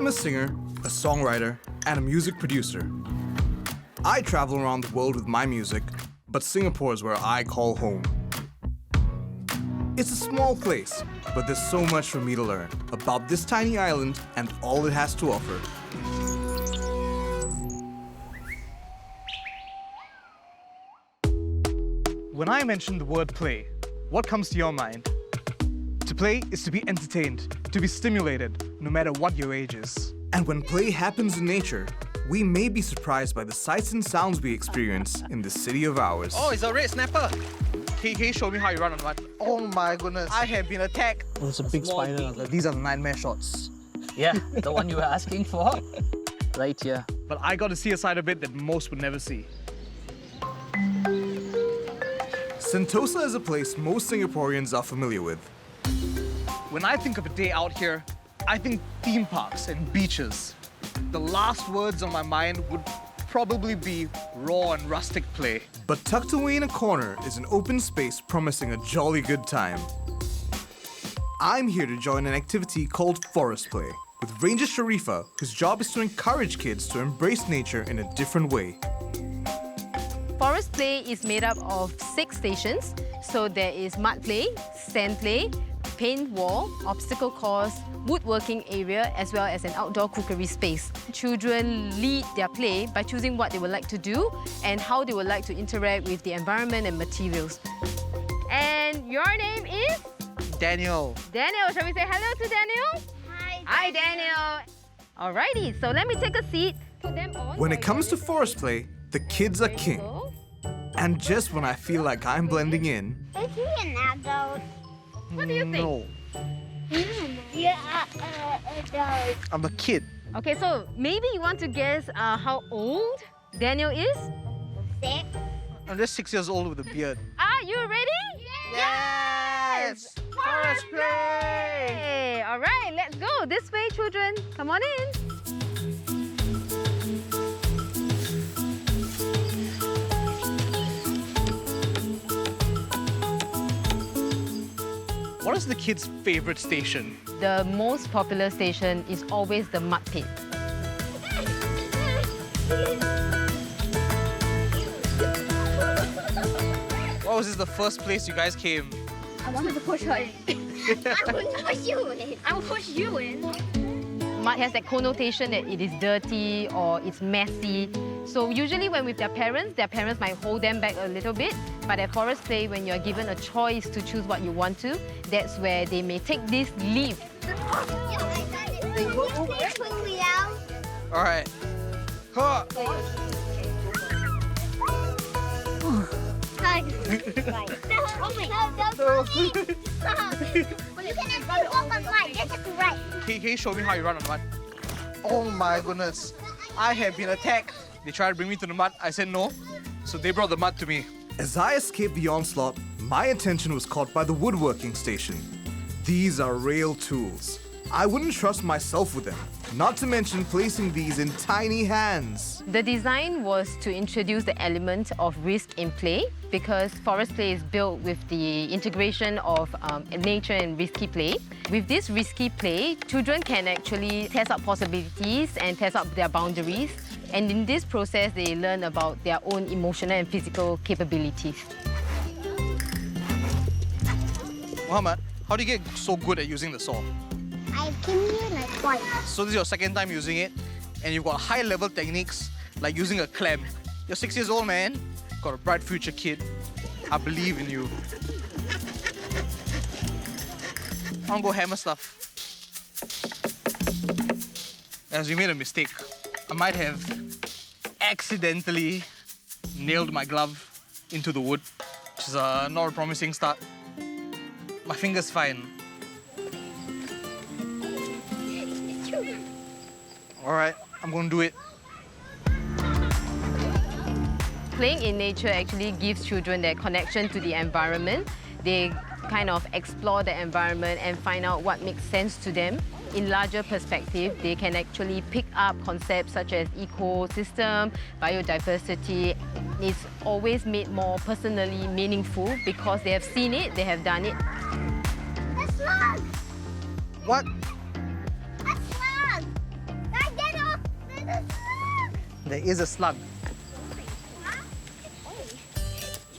a singer, a songwriter, and a music producer. I travel around the world with my music, but Singapore is where I call home. It's a small place, but there's so much for me to learn about this tiny island and all it has to offer. When I mention the word play, what comes to your mind? To play is to be entertained, to be stimulated, no matter what your age is. And when play happens in nature, we may be surprised by the sights and sounds we experience in this city of ours. Oh, it's a red snapper. Can you show me how you run on one? Oh my goodness, I have been attacked. Oh, it's a big spider. These are the nightmare shots. Yeah, the one you were asking for. Right here. But I got to see a side of it that most would never see. Sentosa is a place most Singaporeans are familiar with. When I think of a day out here, I think theme parks and beaches. The last words on my mind would probably be raw and rustic play. But tucked away in a corner is an open space promising a jolly good time. I'm here to join an activity called Forest Play with Ranger Sharifa, whose job is to encourage kids to embrace nature in a different way. Forest play is made up of 6 stations. So there is mud play, sand play, paint wall, obstacle course, woodworking area, as well as an outdoor cookery space. Children lead their play by choosing what they would like to do and how they would like to interact with the environment and materials. And your name is? Daniel. Daniel, shall we say hello to Daniel? Hi. Hi, Daniel. Alrighty, so let me take a seat. Put them on. When it comes to forest play, the kids are There you king. go. And just when I feel like I'm blending in, Is he an adult? What do you think? No, Yeah, adult. I'm a kid. Okay, so maybe you want to guess how old Daniel is? 6. I'm just 6 years old with a beard. Are you ready? Yes! Forest play! Hey, all right, let's go. This way, children. Come on in. What is the kids' favorite station? The most popular station is always the mud pit. What was this the first place you guys came? I wanted to push her in. I will push you in. I will push you in. Mud has that connotation that it is dirty or it's messy. So usually when with their parents might hold them back a little bit. But at forest play, when you're given a choice to choose what you want to, that's where they may take this leap. Quickly now. All right. Huh. Hi. Right. No, stop. You cannot walk on mud. Just right. Can you show me how you run on mud? Oh my goodness. I have been attacked. They tried to bring me to the mud. I said no. So they brought the mud to me. as I escaped the onslaught, my attention was caught by the woodworking station. These are real tools. I wouldn't trust myself with them, not to mention placing these in tiny hands. The design was to introduce the element of risk in play because forest play is built with the integration of nature and risky play. With this risky play, children can actually test out possibilities and test out their boundaries. And in this process, they learn about their own emotional and physical capabilities. Muhammad, how do you get so good at using the saw? I came here like twice. So this is your second time using it, and you've got high-level techniques like using a clamp. You're 6 years old, man. Got a bright future, kid. I believe in you. I want to go hammer stuff. As we made a mistake. I might have accidentally nailed my glove into the wood, which is not a promising start. My finger's fine. All right, I'm going to do it. Playing in nature actually gives children that connection to the environment. They kind of explore the environment and find out what makes sense to them. In larger perspective, they can actually pick up concepts such as ecosystem, biodiversity. It's always made more personally meaningful because they have seen it, they have done it. A slug! What? A slug! There is a slug.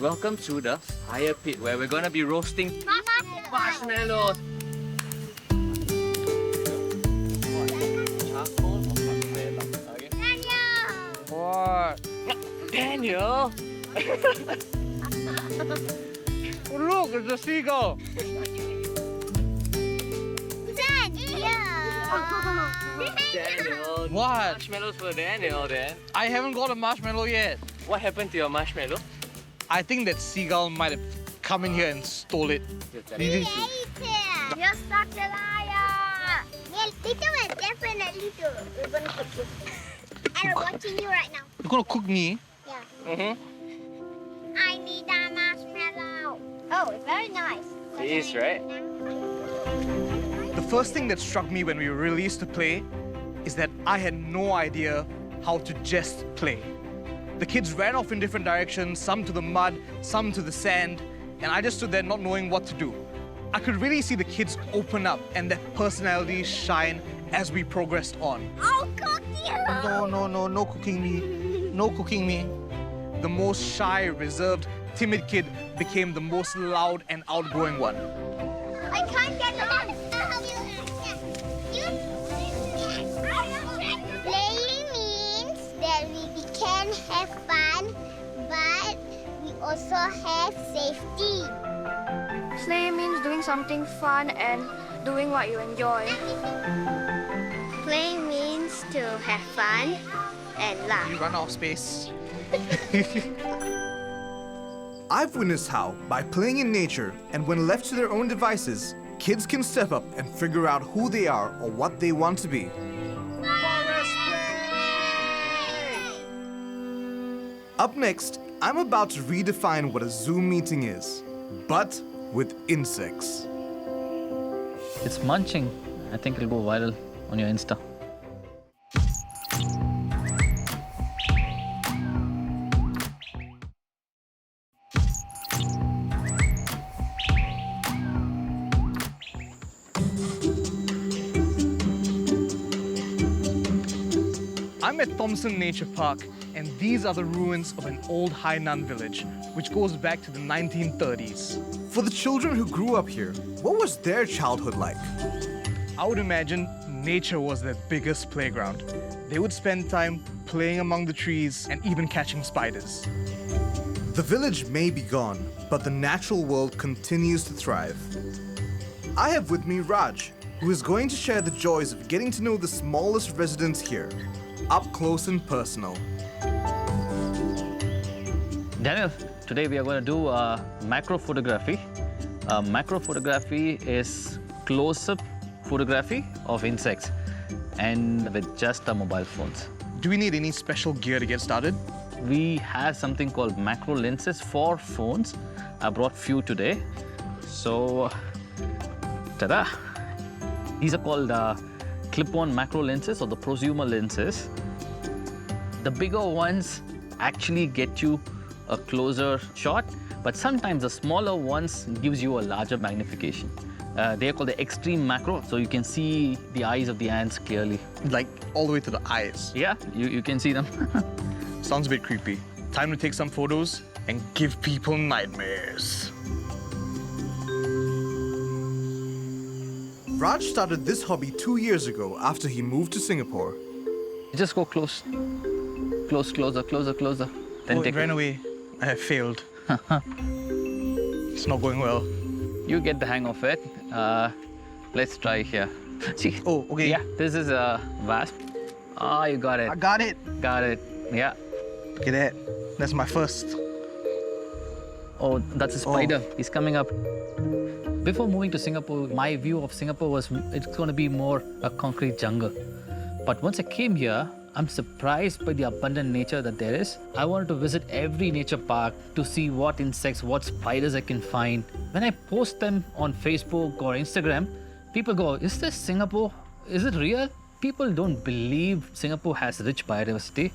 Welcome to the fire pit where we're gonna be roasting marshmallows. Charcoal or marshmallow? Okay. What? Daniel! Oh, look, it's a seagull. Daniel! What? Marshmallows for Daniel then. I haven't got a marshmallow yet. What happened to your marshmallow? I think that seagull might have come in here and stole it. You're such a liar. Yes, Tito will definitely do. We're gonna cook you. And we're watching you right now. You're gonna cook me? Yeah. I need a marshmallow. Oh, it's very nice. It is, right? The first thing that struck me when we were released to play is that I had no idea how to just play. The kids ran off in different directions, some to the mud, some to the sand, and I just stood there not knowing what to do. I could really see the kids open up and their personalities shine as we progressed on. I'll cook you. No cooking me. No cooking me. The most shy, reserved, timid kid became the most loud and outgoing one. I can't get on. Playing means that we can have fun, but we also have safety. Play means doing something fun and doing what you enjoy. Play means to have fun and laugh. You run out of space. I've witnessed how, by playing in nature and when left to their own devices, kids can step up and figure out who they are or what they want to be. Up next, I'm about to redefine what a Zoom meeting is, but with insects. It's munching. I think it'll go viral on your Insta. I'm at Thompson Nature Park, and these are the ruins of an old Hainan village, which goes back to the 1930s. For the children who grew up here, what was their childhood like? I would imagine nature was their biggest playground. They would spend time playing among the trees and even catching spiders. The village may be gone, but the natural world continues to thrive. I have with me Raj, who is going to share the joys of getting to know the smallest residents here, up close and personal. Daniel, today we are going to do macrophotography. Macrophotography is close-up photography of insects and with just the mobile phones. Do we need any special gear to get started? We have something called macro lenses for phones. I brought few today. So, ta-da! These are called clip-on macro lenses or the prosumer lenses. The bigger ones actually get you a closer shot, but sometimes the smaller ones gives you a larger magnification. They are called the extreme macro, so you can see the eyes of the ants clearly. Like all the way to the eyes. Yeah, you can see them. Sounds a bit creepy. Time to take some photos and give people nightmares. Raj started this hobby 2 years ago after he moved to Singapore. Just go close. Close, closer, closer, closer. Then Oh, take it ran it. away. I have failed. It's not going well. You get the hang of it. Let's try here. See? Oh, okay. Yeah, this is a wasp. Ah, you got it. I got it. Got it. Yeah. Look at that. That's my first. Oh, that's a spider. He's coming up. Before moving to Singapore, my view of Singapore was it's going to be more a concrete jungle. But once I came here, I'm surprised by the abundant nature that there is. I wanted to visit every nature park to see what insects, what spiders I can find. When I post them on Facebook or Instagram, people go, is this Singapore? Is it real? People don't believe Singapore has rich biodiversity,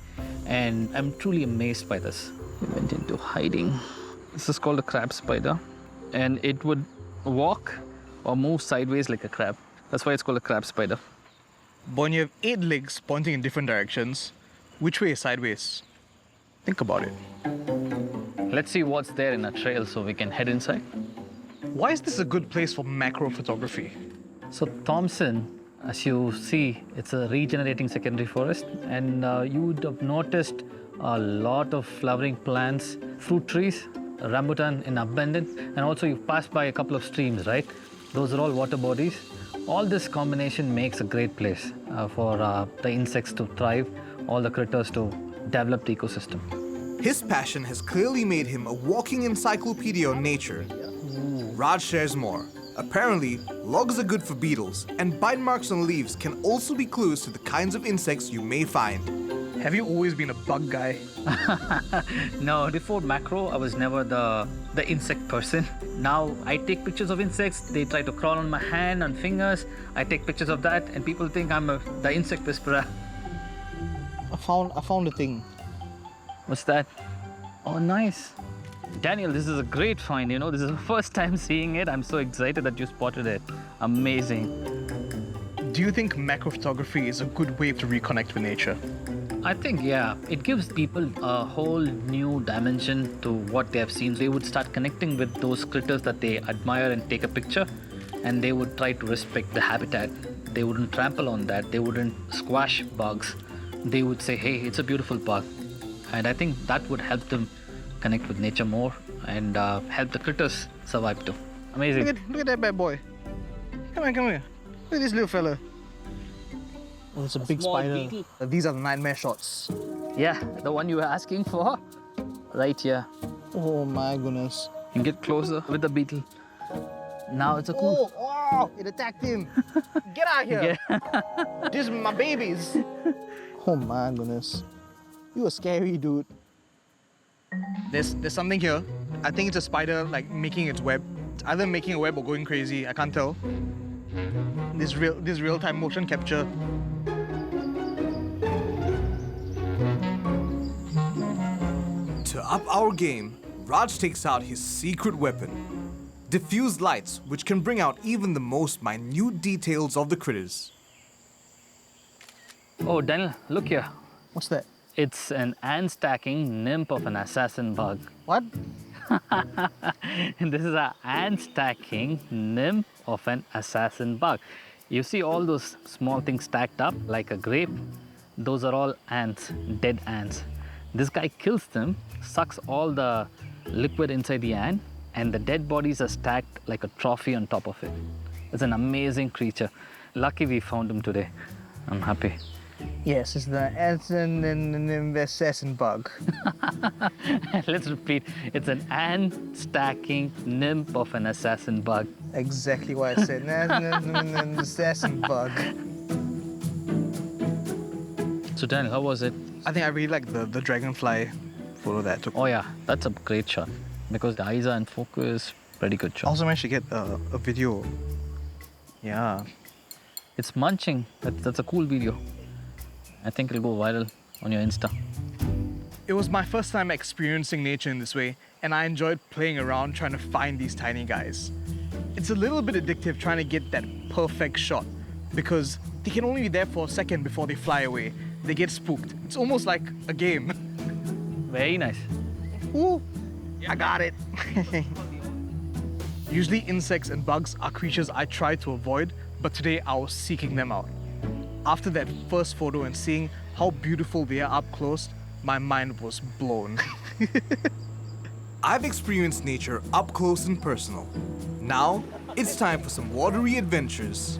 and I'm truly amazed by this. We went into hiding. This is called a crab spider, and it would walk or move sideways like a crab. That's why it's called a crab spider. But when you have 8 legs pointing in different directions, which way is sideways? Think about it. Let's see what's there in a trail so we can head inside. Why is this a good place for macro photography? So Thompson, as you see, it's a regenerating secondary forest, and you would have noticed a lot of flowering plants, fruit trees, rambutan in abundance, and also you've passed by a couple of streams, right? Those are all water bodies. All this combination makes a great place for the insects to thrive, all the critters to develop the ecosystem. His passion has clearly made him a walking encyclopedia on nature. Raj shares more. Apparently, logs are good for beetles, and bite marks on leaves can also be clues to the kinds of insects you may find. Have you always been a bug guy? No, before macro, I was never the insect person. Now I take pictures of insects. They try to crawl on my hand and fingers. I take pictures of that, and people think I'm the insect whisperer. I found a thing. What's that? Oh, nice. Daniel, this is a great find, you know. This is the first time seeing it. I'm so excited that you spotted it. Amazing. Do you think macrophotography is a good way to reconnect with nature? I think, yeah, it gives people a whole new dimension to what they have seen. They would start connecting with those critters that they admire and take a picture, and they would try to respect the habitat. They wouldn't trample on that. They wouldn't squash bugs. They would say, hey, it's a beautiful bug. And I think that would help them connect with nature more and help the critters survive too. Amazing. Look at that bad boy. Come here. Look at this little fella. Oh, it's a big small spider. beetle. These are the nightmare shots. Yeah, the one you were asking for. Right here. Oh my goodness. You can get closer with the beetle. Now it's a cool. Oh, it attacked him. Get out of here. Yeah. These are my babies. Oh my goodness. You are scary, dude. There's something here. I think it's a spider like making its web. It's either making a web or going crazy. I can't tell. This real-time motion capture. To up our game, Raj takes out his secret weapon. Diffused lights, which can bring out even the most minute details of the critters. Oh, Daniel, look here. What's that? It's an ant-stacking nymph of an assassin bug. What? And this is an ant-stacking nymph of an assassin bug. You see all those small things stacked up like a grape? Those are all ants, dead ants. This guy kills them, sucks all the liquid inside the ant, and the dead bodies are stacked like a trophy on top of it. It's an amazing creature. Lucky we found him today. I'm happy. Yes, it's the assassin bug. Let's repeat. It's an ant-stacking nymph of an assassin bug. Exactly what I said. Assassin bug. So Daniel, how was it? I think I really like the dragonfly photo that I took. Oh yeah, that's a great shot. Because the eyes are in focus, pretty good I shot. also managed to get a video. Yeah. It's munching. That's a cool video. I think it'll go viral on your Insta. It was my first time experiencing nature in this way, and I enjoyed playing around trying to find these tiny guys. It's a little bit addictive trying to get that perfect shot because they can only be there for a second before they fly away. They get spooked. It's almost like a game. Very nice. Ooh, I got it. Usually insects and bugs are creatures I try to avoid, but today I was seeking them out. After that first photo and seeing how beautiful they are up close, my mind was blown. I've experienced nature up close and personal. Now, it's time for some watery adventures.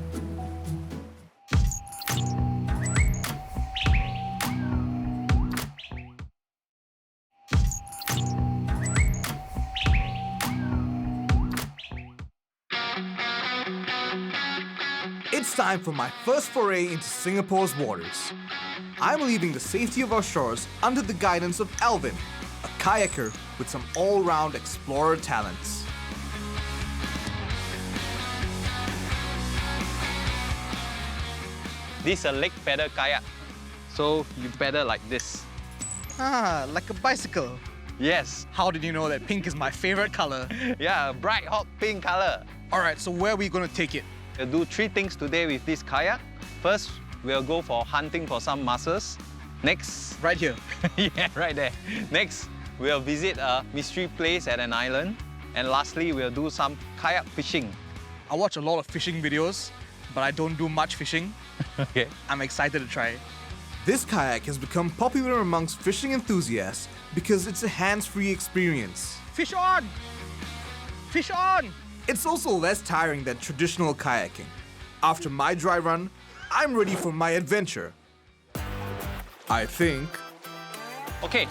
It's time for my first foray into Singapore's waters. I'm leaving the safety of our shores under the guidance of Alvin, a kayaker with some all-round explorer talents. This is a leg pedal kayak. So you pedal like this. Ah, like a bicycle. Yes. How did you know that pink is my favorite color? Yeah, a bright hot pink color. All right, so where are we going to take it? We'll do 3 things today with this kayak. First, we'll go for hunting for some mussels. Next, Right here. yeah, right there. Next, we'll visit a mystery place at an island. And lastly, we'll do some kayak fishing. I watch a lot of fishing videos, but I don't do much fishing. Okay. I'm excited to try it. This kayak has become popular amongst fishing enthusiasts because it's a hands-free experience. Fish on! Fish on! It's also less tiring than traditional kayaking. After my dry run, I'm ready for my adventure. I think. Okay.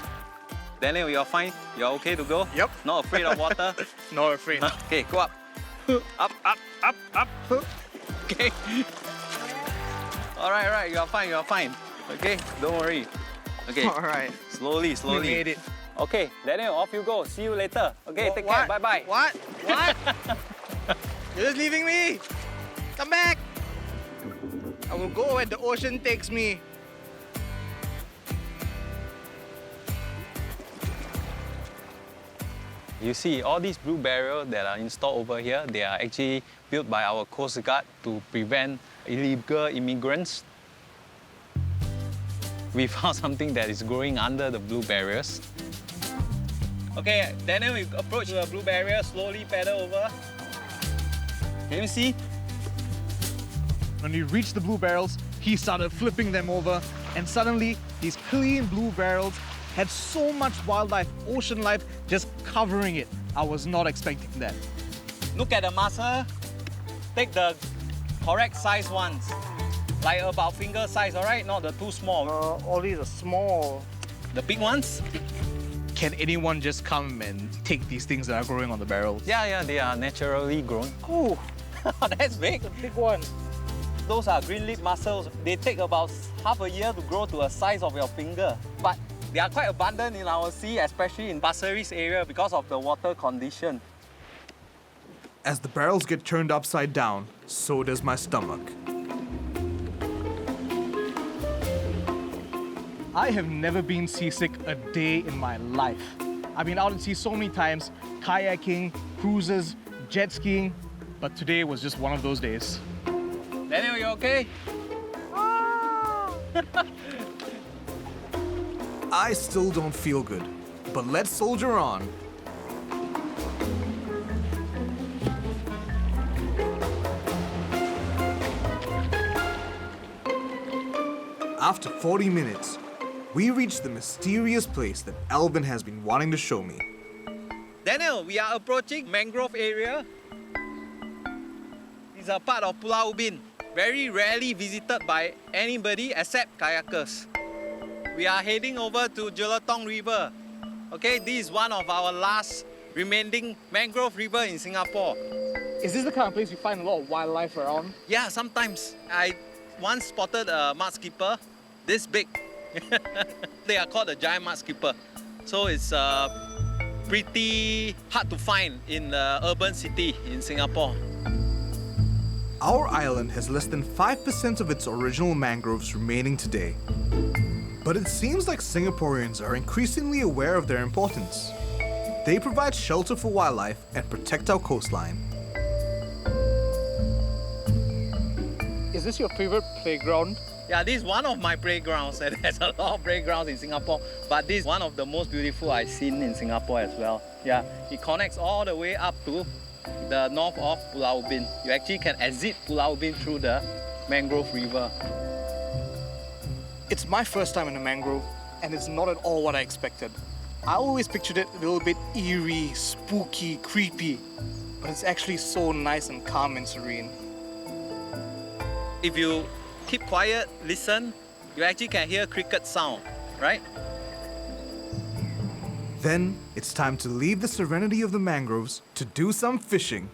Daniel, you're fine? You're okay to go? Yep. Not afraid of water? Not afraid. Okay, go up. Up, up, up, up. Okay. All right, you're fine. Okay, don't worry. Okay. All right. Slowly. We made it. Okay, Daniel, off you go. See you later. Okay, take care. Bye-bye. What? You're just leaving me? Come back! I will go where the ocean takes me. You see, all these blue barriers that are installed over here, they are actually built by our Coast Guard to prevent illegal immigrants. We found something that is growing under the blue barriers. Okay, Daniel, we approach the blue barrier, slowly paddle over. Can you see? When we reached the blue barrels, he started flipping them over, and suddenly these clean blue barrels had so much wildlife, ocean life, just covering it. I was not expecting that. Look at the mussel. Take the correct size ones. Like about finger size, all right? Not the too small. All these are small. The big ones? Can anyone just come and take these things that are growing on the barrels? Yeah, they are naturally grown. Oh, That's big. big one. Those are green lip mussels. They take about half a year to grow to a size of your finger. But they are quite abundant in our sea, especially in Pasir Ris area because of the water condition. As the barrels get turned upside down, so does my stomach. I have never been seasick a day in my life. I've been out at sea so many times, kayaking, cruises, jet skiing, but today was just one of those days. Daniel, you okay? I still don't feel good, but let's soldier on. After 40 minutes, we reach the mysterious place that Alvin has been wanting to show me. Daniel, we are approaching mangrove area. It's a part of Pulau Ubin, very rarely visited by anybody except kayakers. We are heading over to Jelatong River. Okay, this is one of our last remaining mangrove river in Singapore. Is this the kind of place you find a lot of wildlife around? Yeah, sometimes. I once spotted a mud skipper this big. They are called the giant mud skipper. So it's pretty hard to find in the urban city in Singapore. Our island has less than 5% of its original mangroves remaining today. But it seems like Singaporeans are increasingly aware of their importance. They provide shelter for wildlife and protect our coastline. Is this your favorite playground? Yeah, this is one of my playgrounds. And there's a lot of playgrounds in Singapore, but this is one of the most beautiful I've seen in Singapore as well. Yeah, it connects all the way up to the north of Pulau Ubin. You actually can exit Pulau Ubin through the mangrove river. It's my first time in a mangrove, and it's not at all what I expected. I always pictured it a little bit eerie, spooky, creepy, but it's actually so nice and calm and serene. If you keep quiet, listen, you actually can hear cricket sound, right? Then it's time to leave the serenity of the mangroves to do some fishing.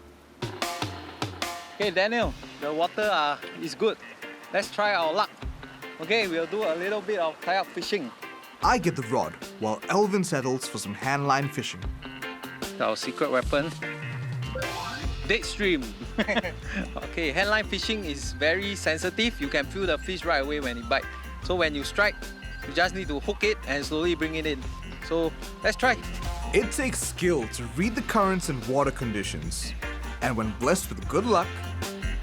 Okay, Daniel, the water is good. Let's try our luck. Okay, we'll do a little bit of kayak fishing. I get the rod, while Elvin settles for some handline fishing. Our secret weapon. Dead stream. Okay, handline fishing is very sensitive. You can feel the fish right away when it bites. So when you strike, you just need to hook it and slowly bring it in. So let's try. It takes skill to read the currents and water conditions. And when blessed with good luck,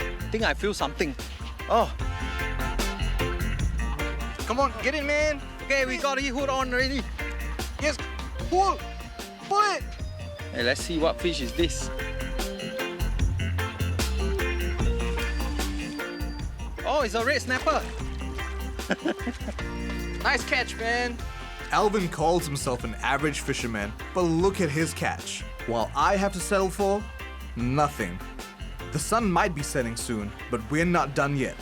I think I feel something. Oh, Come on, get in, man. Okay, we got the hook on already. Yes, pull it. Hey, let's see what fish is this. Oh, it's a red snapper. Nice catch, man. Alvin calls himself an average fisherman, but look at his catch. While I have to settle for nothing. The sun might be setting soon, but we're not done yet.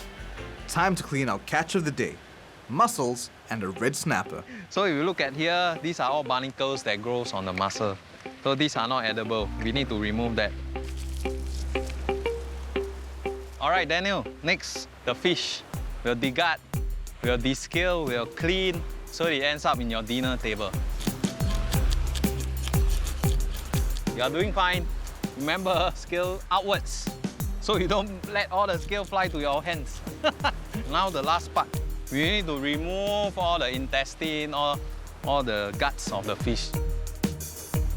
Time to clean our catch of the day. Mussels and a red snapper. So if you look at here, these are all barnacles that grows on the mussel. So these are not edible. We need to remove that. All right, Daniel, next, the fish. We'll deguard, we'll descale, we'll clean, so it ends up in your dinner table. You are doing fine. Remember, scale outwards, so you don't let all the scale fly to your hands. Now the last part. We need to remove all the intestine, all the guts of the fish.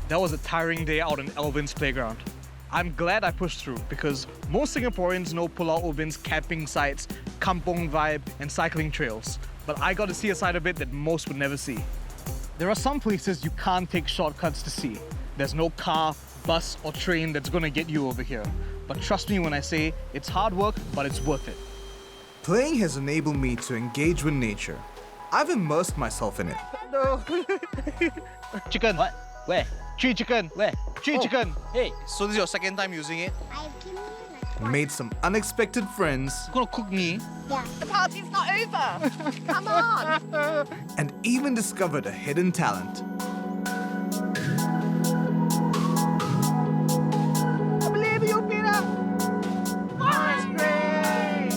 That was a tiring day out in Alvin's playground. I'm glad I pushed through because most Singaporeans know Pulau Ubin's camping sites, kampong vibe, and cycling trails. But I got to see a side of it that most would never see. There are some places you can't take shortcuts to see. There's no car, bus, or train that's gonna get you over here. But trust me when I say it's hard work, but it's worth it. Playing has enabled me to engage with nature. I've immersed myself in it. No. Chicken. What? Where? Tree chicken. Where? Tree chicken. Hey, So this is your second time using it? I've given you Made some unexpected friends, You're gonna cook me? The party's not over. Come on. and even discovered a hidden talent. I believe you, Peter. Forest play.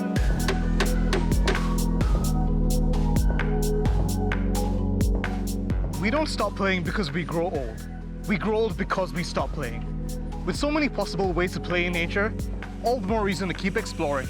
We don't stop playing because we grow old. We grow old because we stop playing. With so many possible ways to play in nature, all the more reason to keep exploring.